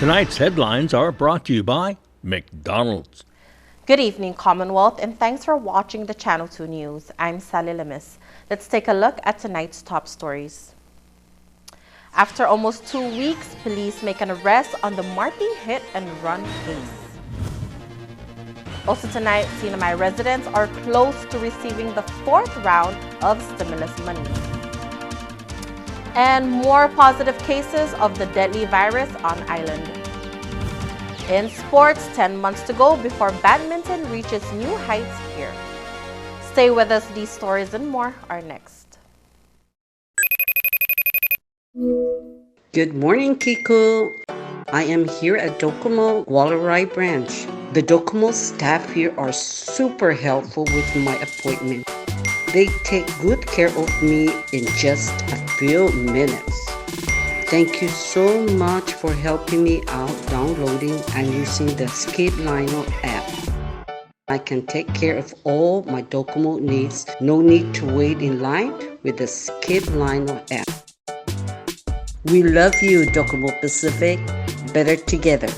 Tonight's headlines are brought to you by McDonald's. Good evening, Commonwealth, and thanks for watching the Channel 2 News. I'm Sally Lemis. Let's take a look at tonight's top stories. After almost 2 weeks, police make an arrest on the Marpi hit-and-run case. Also tonight, CNMI residents are close to receiving the 4th round of stimulus money. And more positive cases of the deadly virus on island. In sports, 10 months to go before badminton reaches new heights here. Stay with us, these stories and more are next. Good morning, Kiko. I am here at Docomo Wallarai branch. The Docomo staff here are super helpful with my appointment. They take good care of me in just a few minutes. Thank you so much for helping me out downloading and using the Skip Lino app. I can take care of all my Docomo needs. No need to wait in line with the Skip Lino app. We love you, Docomo Pacific. Better together.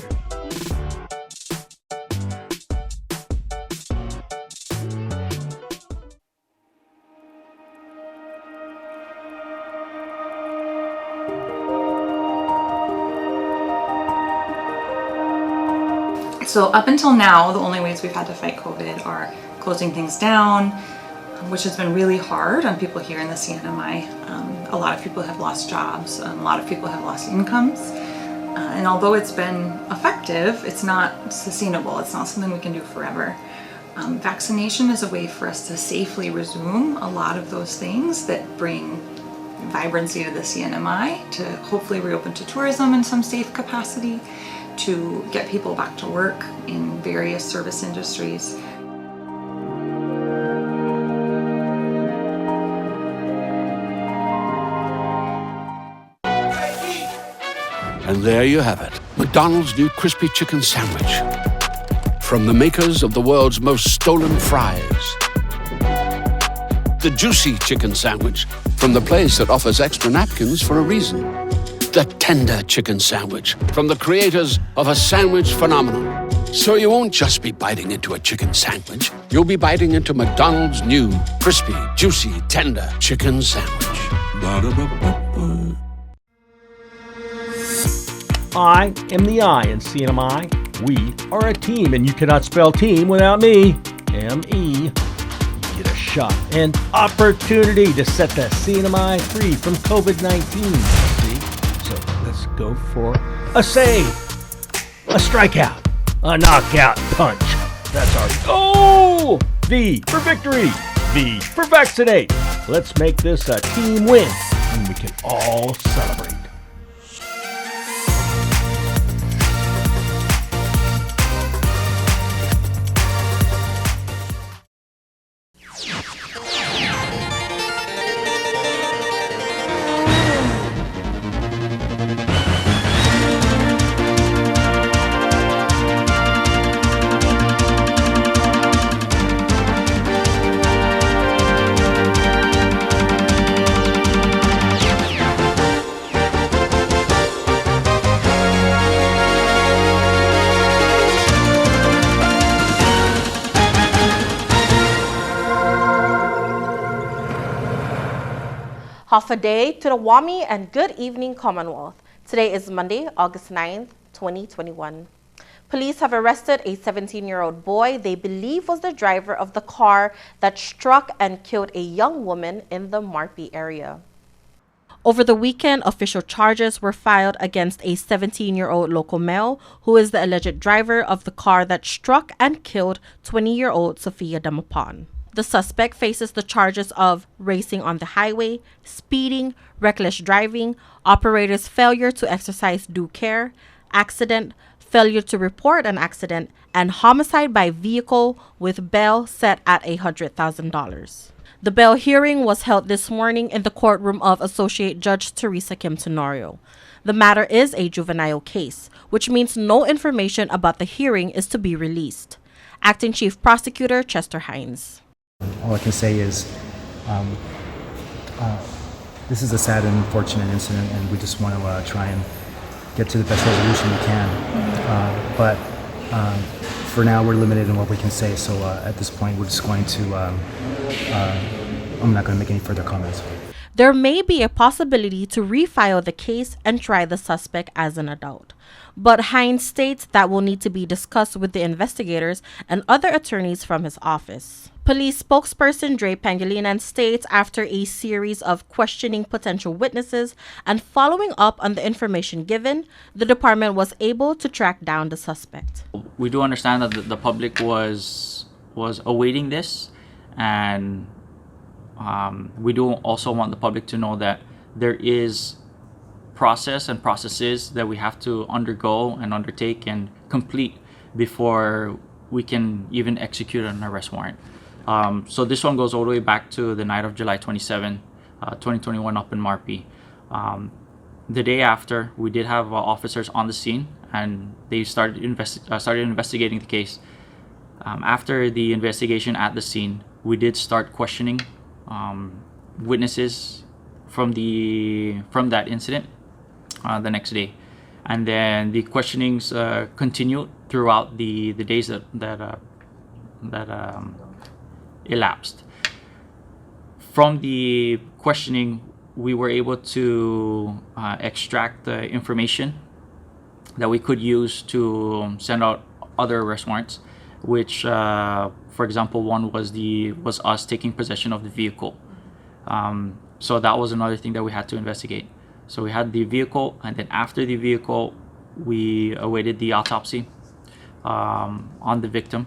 So up until now, the only ways we've had to fight COVID are closing things down, which has been really hard on people here in the CNMI. A lot of people have lost jobs, a lot of people have lost incomes. And although it's been effective, it's not sustainable. It's not something we can do forever. Vaccination is a way for us to safely resume a lot of those things that bring vibrancy to the CNMI, to hopefully reopen to tourism in some safe capacity, to get people back to work in various service industries. And there you have it, McDonald's new crispy chicken sandwich. From the makers of the world's most stolen fries. The juicy chicken sandwich from the place that offers extra napkins for a reason. The tender chicken sandwich from the creators of a sandwich phenomenon. So you won't just be biting into a chicken sandwich, you'll be biting into McDonald's new crispy, juicy, tender chicken sandwich. Ba-da-ba-ba-ba. I am the I in CNMI. We are a team, and you cannot spell team without me. M-E. You get a shot and opportunity to set the CNMI free from COVID-19. So let's go for a save, a strikeout, a knockout punch. That's our goal. V for victory. V for vaccinate. Let's make this a team win, and we can all celebrate. Half a day to the WAMI and good evening, Commonwealth. Today is Monday, August 9th, 2021. Police have arrested a 17-year-old boy they believe was the driver of the car that struck and killed a young woman in the Marpi area. Over the weekend, official charges were filed against a 17-year-old local male who is the alleged driver of the car that struck and killed 20-year-old Sophia Damapan. The suspect faces the charges of racing on the highway, speeding, reckless driving, operator's failure to exercise due care, accident, failure to report an accident, and homicide by vehicle with bail set at $100,000. The bail hearing was held this morning in the courtroom of Associate Judge Teresa Kim Tenorio. The matter is a juvenile case, which means no information about the hearing is to be released. Acting Chief Prosecutor Chester Hines. All I can say is this is a sad and unfortunate incident, and we just want to try and get to the best resolution we can. But for now, we're limited in what we can say. So at this point, we're just going to, I'm not going to make any further comments. There may be a possibility to refile the case and try the suspect as an adult. But Hines states that will need to be discussed with the investigators and other attorneys from his office. Police spokesperson Dre Pangilinan states after a series of questioning potential witnesses and following up on the information given, the department was able to track down the suspect. We do understand that the public was awaiting this, and we do also want the public to know that there is process and processes that we have to undergo and undertake and complete before we can even execute an arrest warrant. So this one goes all the way back to the night of July 27, 2021 up in Marpi. The day after, we did have officers on the scene, and they started investigating the case. After the investigation at the scene, we did start questioning witnesses from that incident the next day, and then the questionings continued throughout the days that elapsed. From the questioning, we were able to extract the information that we could use to send out other arrest warrants, which, for example, one was us taking possession of the vehicle. So that was another thing that we had to investigate. So we had the vehicle, and then after the vehicle, we awaited the autopsy on the victim,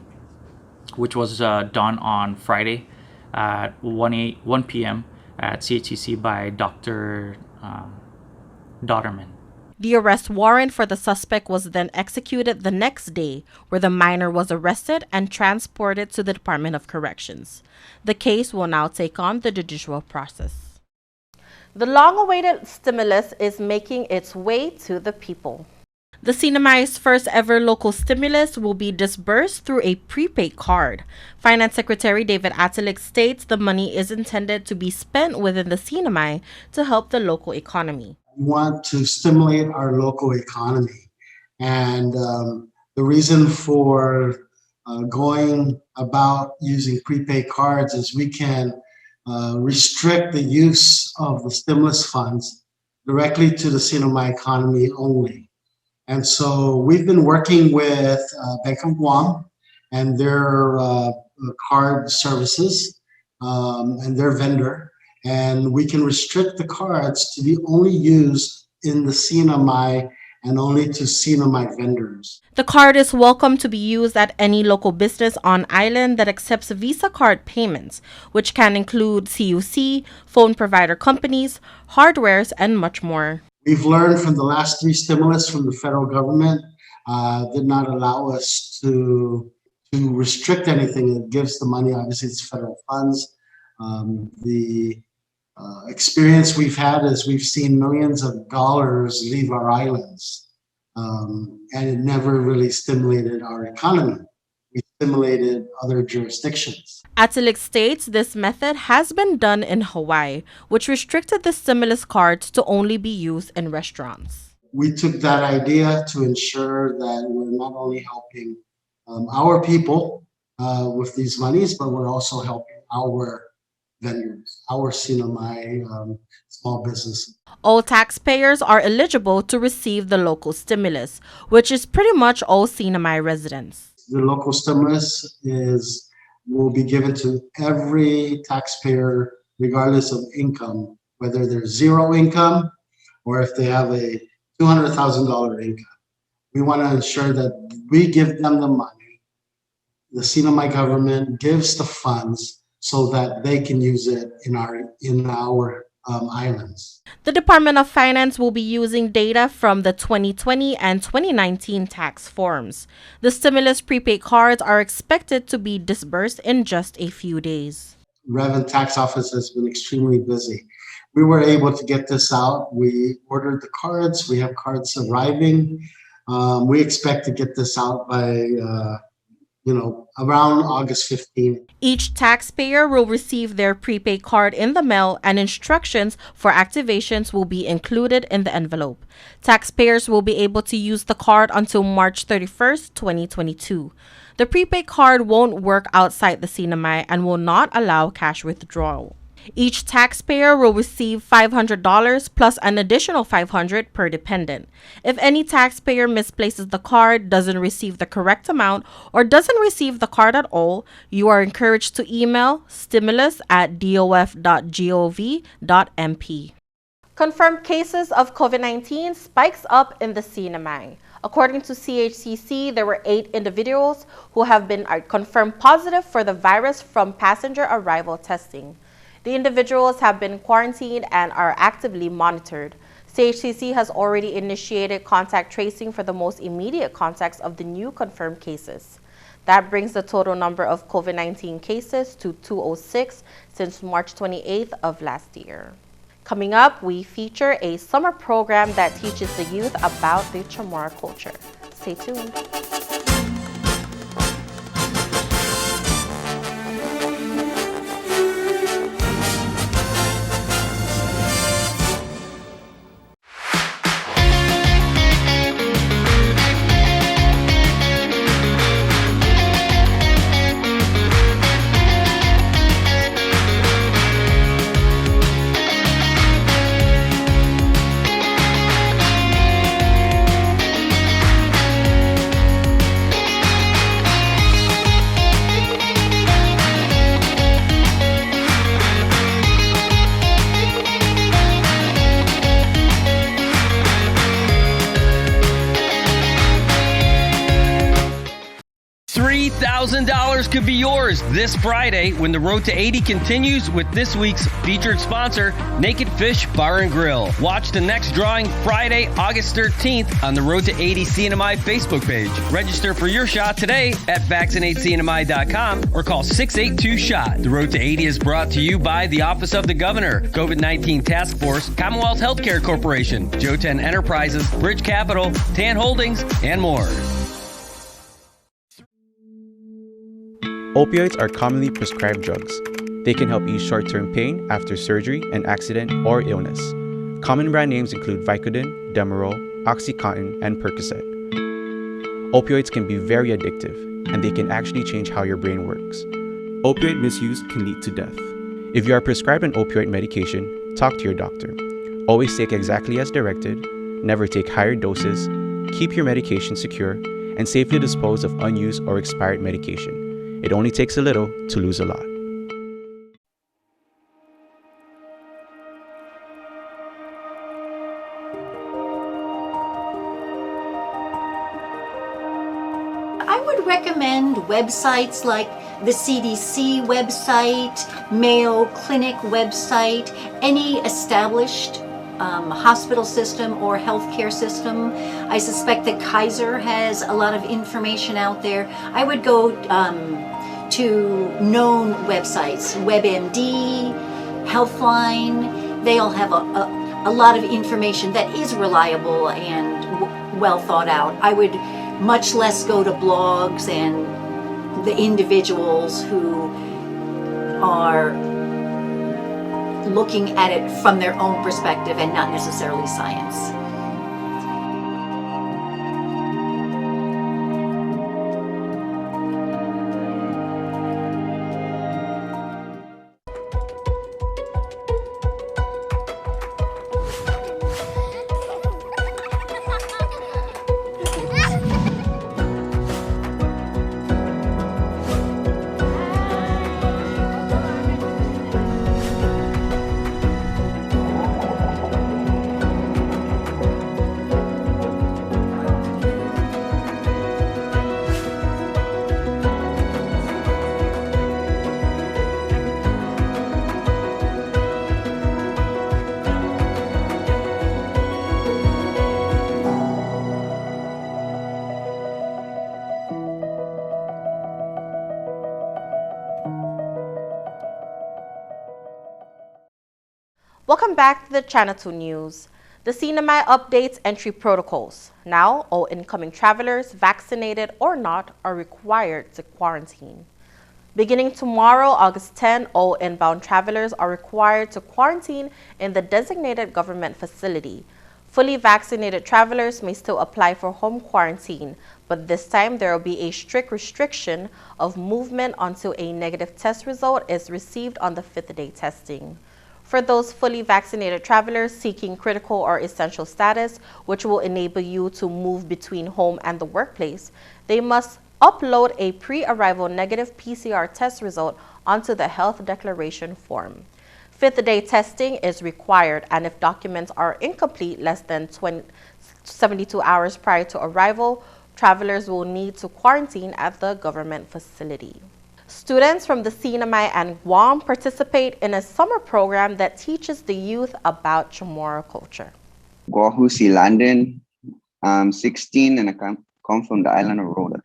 which was done on Friday at 1 p.m. at CHCC by Dr. Dotterman. The arrest warrant for the suspect was then executed the next day, where the minor was arrested and transported to the Department of Corrections. The case will now take on the judicial process. The long-awaited stimulus is making its way to the people. The CNMI's first ever local stimulus will be disbursed through a prepaid card. Finance Secretary David Atelick states the money is intended to be spent within the CNMI to help the local economy. We want to stimulate our local economy. And the reason for going about using prepaid cards is we can restrict the use of the stimulus funds directly to the CNMI economy only. And so we've been working with Bank of Guam and their card services and their vendor, and we can restrict the cards to be only used in the CNMI and only to CNMI vendors. The card is welcome to be used at any local business on island that accepts Visa card payments, which can include CUC, phone provider companies, hardwares, and much more. We've learned from the last 3 stimulus from the federal government did not allow us to restrict anything. It gives the money, obviously it's federal funds. The experience we've had is we've seen millions of dollars leave our islands, and it never really stimulated our economy. We stimulated other jurisdictions. Atelick states this method has been done in Hawaii, which restricted the stimulus cards to only be used in restaurants. We took that idea to ensure that we're not only helping our people with these monies, but we're also helping our vendors, our CNMI small businesses. All taxpayers are eligible to receive the local stimulus, which is pretty much all CNMI residents. The local stimulus will be given to every taxpayer, regardless of income, whether they're zero income or if they have a $200,000 income. We want to ensure that we give them the money. The CNMI government gives the funds so that they can use it in our islands. The Department of Finance will be using data from the 2020 and 2019 tax forms. The stimulus prepaid cards are expected to be disbursed in just a few days. Rev and Tax Office has been extremely busy. We were able to get this out. We ordered the cards. We have cards arriving. We expect to get this out by around August 15th. Each taxpayer will receive their prepaid card in the mail, and instructions for activations will be included in the envelope. Taxpayers will be able to use the card until March 31st, 2022. The prepaid card won't work outside the CNMI and will not allow cash withdrawal. Each taxpayer will receive $500 plus an additional $500 per dependent. If any taxpayer misplaces the card, doesn't receive the correct amount, or doesn't receive the card at all, you are encouraged to email stimulus@dof.gov.mp. Confirmed cases of COVID-19 spikes up in the CNMI. According to CHCC, there were 8 individuals who have been confirmed positive for the virus from passenger arrival testing. The individuals have been quarantined and are actively monitored. CHCC has already initiated contact tracing for the most immediate contacts of the new confirmed cases. That brings the total number of COVID-19 cases to 206 since March 28th of last year. Coming up, we feature a summer program that teaches the youth about the Chamorro culture. Stay tuned. $3,000 could be yours this Friday when the Road to 80 continues with this week's featured sponsor, Naked Fish Bar and Grill. Watch the next drawing Friday, August 13th on the Road to 80 CNMI Facebook page. Register for your shot today at vaccinatecnmi.com or call 682-SHOT. The Road to 80 is brought to you by the Office of the Governor, COVID-19 Task Force, Commonwealth Healthcare Corporation, Joe 10 Enterprises, Bridge Capital, Tan Holdings, and more. Opioids are commonly prescribed drugs. They can help ease short-term pain after surgery, an accident, or illness. Common brand names include Vicodin, Demerol, OxyContin, and Percocet. Opioids can be very addictive, and they can actually change how your brain works. Opioid misuse can lead to death. If you are prescribed an opioid medication, talk to your doctor. Always take exactly as directed, never take higher doses, keep your medication secure, and safely dispose of unused or expired medication. It only takes a little to lose a lot. I would recommend websites like the CDC website, Mayo Clinic website, any established hospital system or healthcare system. I suspect that Kaiser has a lot of information out there. I would go to known websites, WebMD, Healthline. They all have a lot of information that is reliable and well thought out. I would much less go to blogs and the individuals who are looking at it from their own perspective and not necessarily science. Welcome back to the Channel 2 News. The CNMI updates entry protocols. Now, all incoming travelers, vaccinated or not, are required to quarantine. Beginning tomorrow, August 10, all inbound travelers are required to quarantine in the designated government facility. Fully vaccinated travelers may still apply for home quarantine, but this time there will be a strict restriction of movement until a negative test result is received on the 5th day testing. For those fully vaccinated travelers seeking critical or essential status, which will enable you to move between home and the workplace, they must upload a pre-arrival negative PCR test result onto the health declaration form. 5th day testing is required, and if documents are incomplete less than 72 hours prior to arrival, travelers will need to quarantine at the government facility. Students from the CNMI and Guam participate in a summer program that teaches the youth about Chamorro culture. Guahusi Landon. I'm 16 and I come from the island of Rota.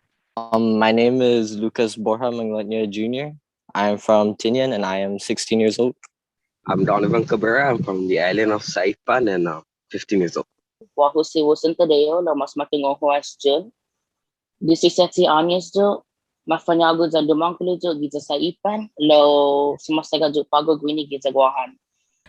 My name is Lucas Borja Manglania Jr. I am from Tinian and I am 16 years old. I'm Donovan Cabrera. I'm from the island of Saipan and I'm 15 years old. Wahusi Wilson Tadeo, la mas matingong huas dyan. This is Setsi Anyes dyan. Mafanyagod sa dumangkulo dyan, gita sa Ipan, lo sumasaga dyan pagod wini gita guahan.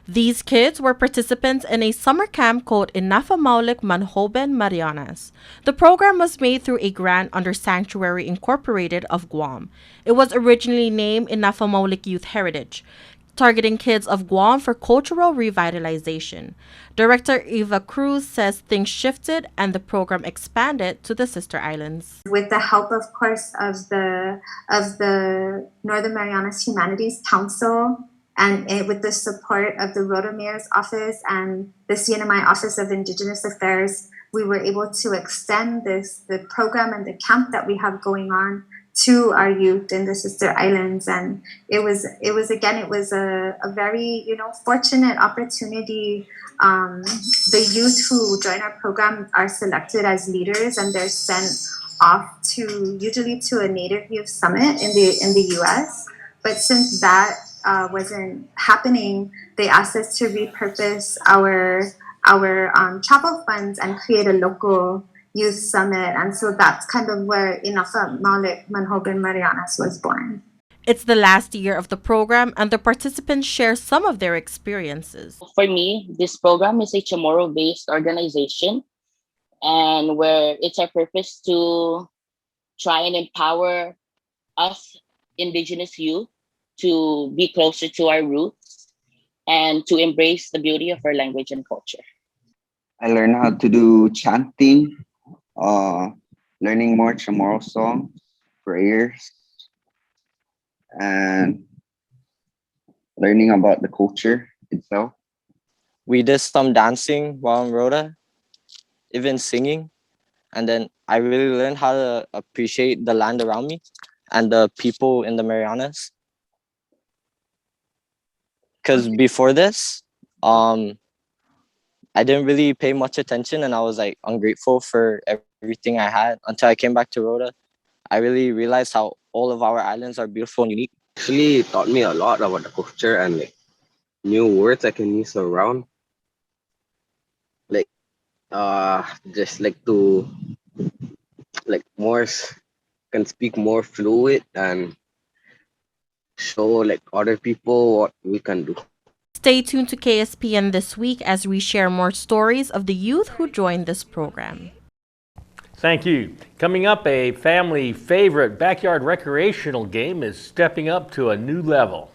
These kids were participants in a summer camp called Inafamaulik Manhoben Marianas. The program was made through a grant under Sanctuary Incorporated of Guam. It was originally named Inafamaulik Youth Heritage, targeting kids of Guam for cultural revitalization. Director Eva Cruz says things shifted and the program expanded to the sister islands. With the help, of course, of the Northern Marianas Humanities Council, and with the support of the Rota Mayor's Office and the CNMI Office of Indigenous Affairs, we were able to extend the program and the camp that we have going on to our youth in the sister islands. And it was a very fortunate opportunity. The youth who join our program are selected as leaders and they're sent off usually to a Native Youth Summit in the US. But since that wasn't happening, they asked us to repurpose our travel funds and create a local youth summit, and so that's kind of where Inafamaulik Manhoben Marianas was born. It's the last year of the program, and the participants share some of their experiences. For me, this program is a Chamorro-based organization, and where it's our purpose to try and empower us Indigenous youth to be closer to our roots and to embrace the beauty of our language and culture. I learned how to do chanting, learning more Chamorro songs, prayers, and learning about the culture itself. We did some dancing while in Rota, even singing. And then I really learned how to appreciate the land around me and the people in the Marianas. Because before this, I didn't really pay much attention and I was like ungrateful for everything I had until I came back to Rota. I really realized how all of our islands are beautiful and unique. Actually, it taught me a lot about the culture and like new words I can use around. Like, just like to can speak more fluid and show like other people what we can do. Stay tuned to KSPN this week as we share more stories of the youth who joined this program. Thank you. Coming up, a family favorite backyard recreational game is stepping up to a new level.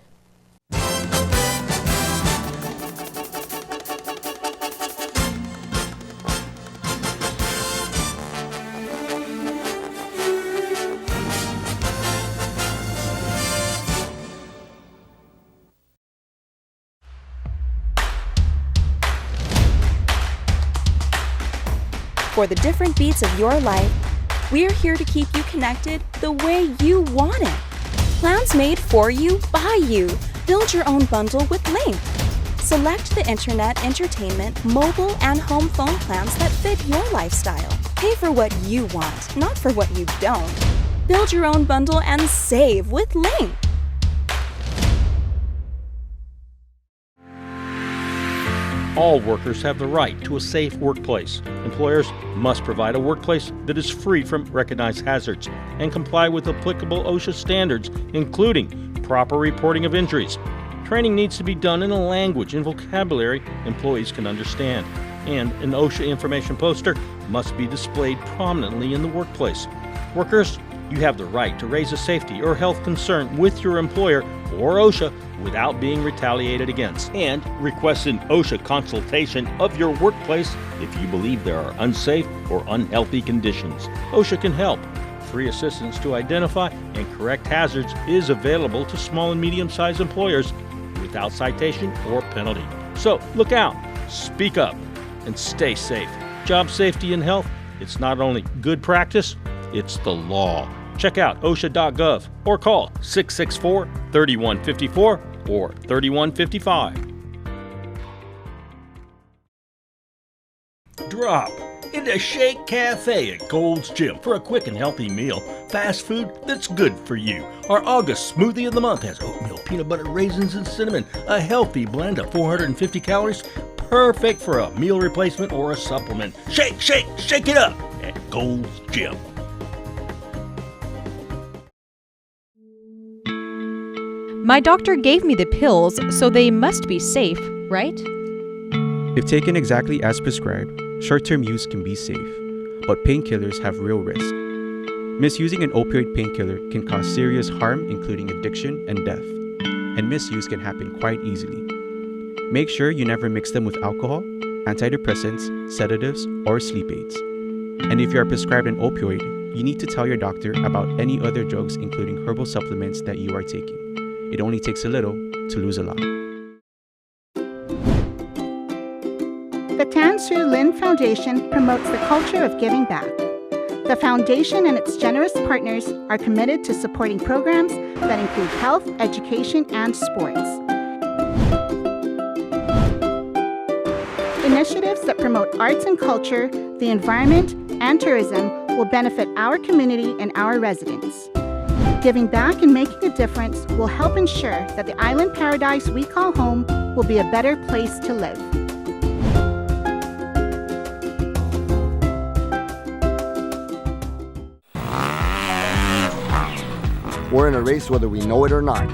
For the different beats of your life, we're here to keep you connected the way you want it. Plans made for you, by you. Build your own bundle with Link. Select the internet, entertainment, mobile, and home phone plans that fit your lifestyle. Pay for what you want, not for what you don't. Build your own bundle and save with Link. All workers have the right to a safe workplace. Employers must provide a workplace that is free from recognized hazards and comply with applicable OSHA standards, including proper reporting of injuries. Training needs to be done in a language and vocabulary employees can understand, and an OSHA information poster must be displayed prominently in the workplace. Workers, you have the right to raise a safety or health concern with your employer or OSHA without being retaliated against, and request an OSHA consultation of your workplace if you believe there are unsafe or unhealthy conditions. OSHA can help. Free assistance to identify and correct hazards is available to small and medium-sized employers without citation or penalty. So look out, speak up, and stay safe. Job safety and health, it's not only good practice, it's the law. Check out OSHA.gov or call 664-3154 or 3155. Drop into Shake Cafe at Gold's Gym for a quick and healthy meal. Fast food that's good for you. Our August smoothie of the month has oatmeal, peanut butter, raisins, and cinnamon. A healthy blend of 450 calories. Perfect for a meal replacement or a supplement. Shake, shake, shake it up at Gold's Gym. My doctor gave me the pills, so they must be safe, right? If taken exactly as prescribed, short-term use can be safe, but painkillers have real risk. Misusing an opioid painkiller can cause serious harm, including addiction and death, and misuse can happen quite easily. Make sure you never mix them with alcohol, antidepressants, sedatives, or sleep aids. And if you are prescribed an opioid, you need to tell your doctor about any other drugs, including herbal supplements that you are taking. It only takes a little to lose a lot. The Tan Su Lin Foundation promotes the culture of giving back. The foundation and its generous partners are committed to supporting programs that include health, education, and sports. Initiatives that promote arts and culture, the environment, and tourism will benefit our community and our residents. Giving back and making a difference will help ensure that the island paradise we call home will be a better place to live. We're in a race whether we know it or not.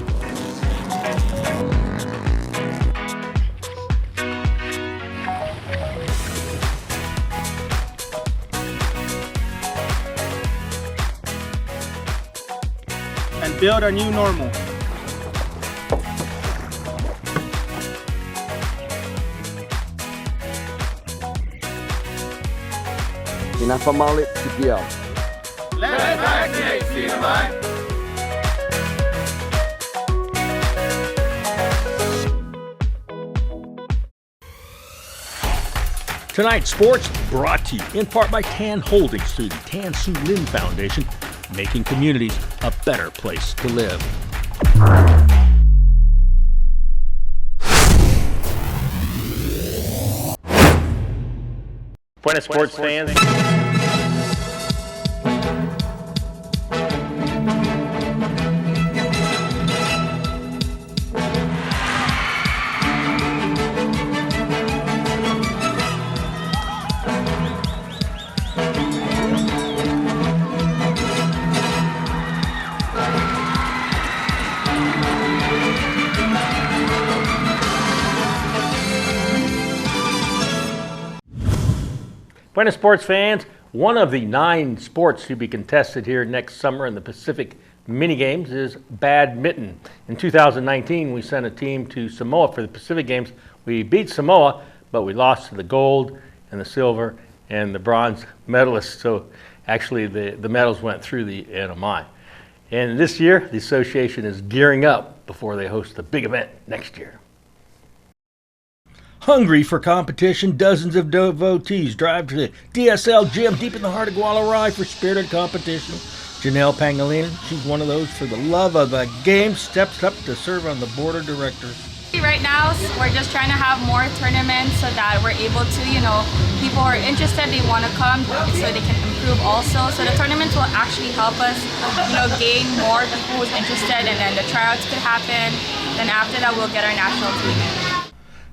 And build our new normal. Pinapamalit si Piel. Let's vaccinate, CNMI! Tonight's sports brought to you in part by Tan Holdings through the Tan Su Lin Foundation, making communities a better place to live. Buenas sports fans. Buenas sports fans, one of the 9 sports to be contested here next summer in the Pacific Mini Games is badminton. In 2019, we sent a team to Samoa for the Pacific Games. We beat Samoa, but we lost to the gold and the silver and the bronze medalists. So actually the medals went through the NMI. And this year, the association is gearing up before they host the big event next year. Hungry for competition, dozens of devotees drive to the DSL gym deep in the heart of Gualarai for spirited competition. Janelle Pangolin, she's one of those for the love of the game, steps up to serve on the board of directors. Right now, we're just trying to have more tournaments so that we're able to, people are interested, they want to come so they can improve also. So the tournaments will actually help us, gain more people who's interested, and then the tryouts could happen. Then after that, we'll get our national team in.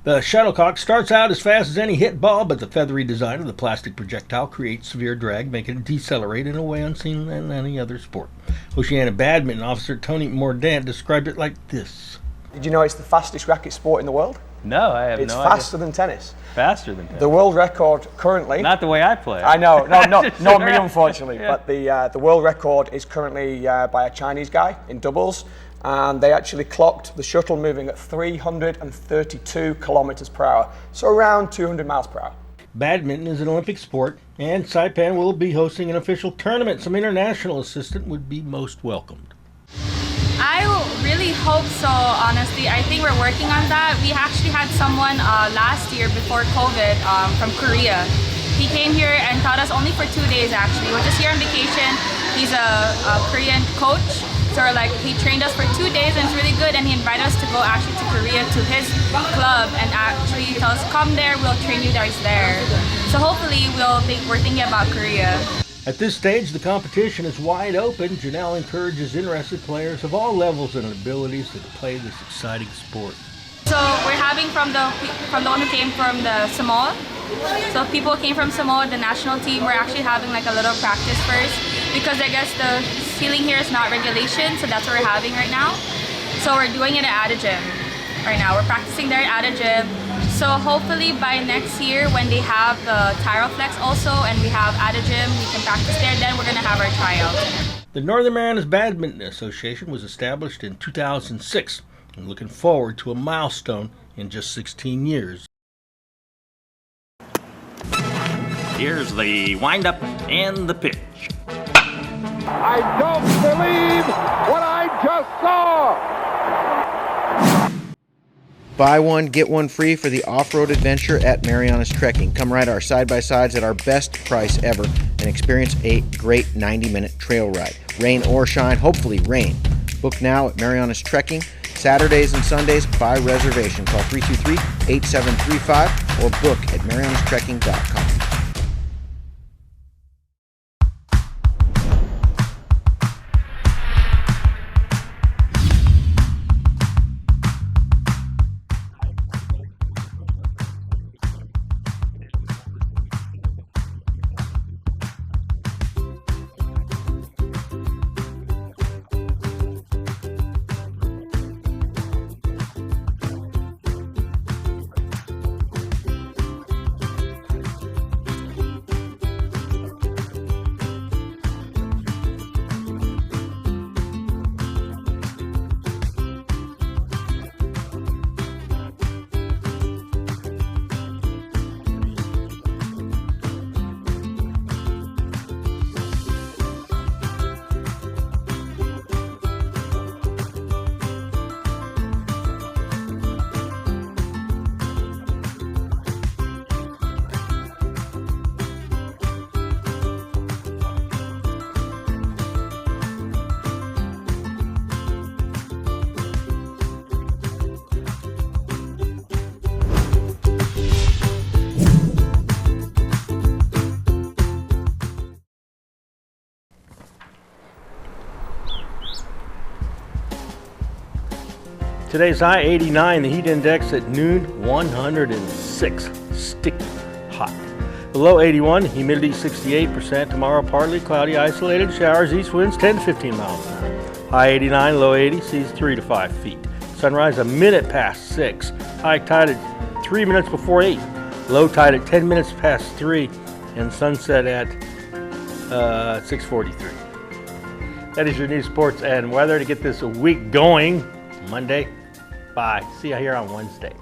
The shuttlecock starts out as fast as any hit ball, but the feathery design of the plastic projectile creates severe drag, making it decelerate in a way unseen in any other sport. Oceania Badminton Officer Tony Mordaunt described it like this. Did you know it's the fastest racket sport in the world? No, I have It's no faster idea. than tennis. Faster than tennis. The world record currently... Not the way I play. I know, no, not Sure. me unfortunately, Yeah. but the world record is currently by a Chinese guy in doubles, and they actually clocked the shuttle moving at 332 kilometers per hour, so around 200 miles per hour. Badminton is an Olympic sport, and Saipan will be hosting an official tournament. Some international assistance would be most welcomed. I really hope so, honestly. I think we're working on that. We actually had someone last year before COVID from Korea. He came here and taught us only for 2 days actually. We're just here on vacation. He's a Korean coach. So he trained us for 2 days and it's really good, and he invited us to go actually to Korea to his club and actually tell us, come there, we'll train you guys there. So hopefully we're thinking about Korea. At this stage, the competition is wide open. Janelle encourages interested players of all levels and abilities to play this exciting sport. So we're having from the one who came from the Samoa. So people came from Samoa, the national team. We're actually having like a little practice first because I guess the ceiling here is not regulation, so that's what we're having right now. So we're doing it at a gym right now. We're practicing there at a gym. So hopefully by next year when they have the Tyroflex also and we have at a gym, we can practice there, then we're going to have our tryout. The Northern Marianas Badminton Association was established in 2006 and looking forward to a milestone in just 16 years. Here's the windup and the pitch. I don't believe what I just saw. Buy one, get one free for the off-road adventure at Marianas Trekking. Come ride our side-by-sides at our best price ever and experience a great 90-minute trail ride. Rain or shine, hopefully rain. Book now at Marianas Trekking. Saturdays and Sundays by reservation. Call 323-8735 or book at marianastrekking.com. Today's high 89, the heat index at noon 106, sticky hot. The low 81, humidity 68%. Tomorrow partly cloudy, isolated showers, east winds 10 to 15 miles an hour. High 89, low 80, seas 3 to 5 feet. Sunrise a minute past 6. High tide at 3 minutes before 8. Low tide at 10 minutes past 3. And sunset at 6:43. That is your news, sports, and weather to get this week going. Monday. Bye. See you here on Wednesday.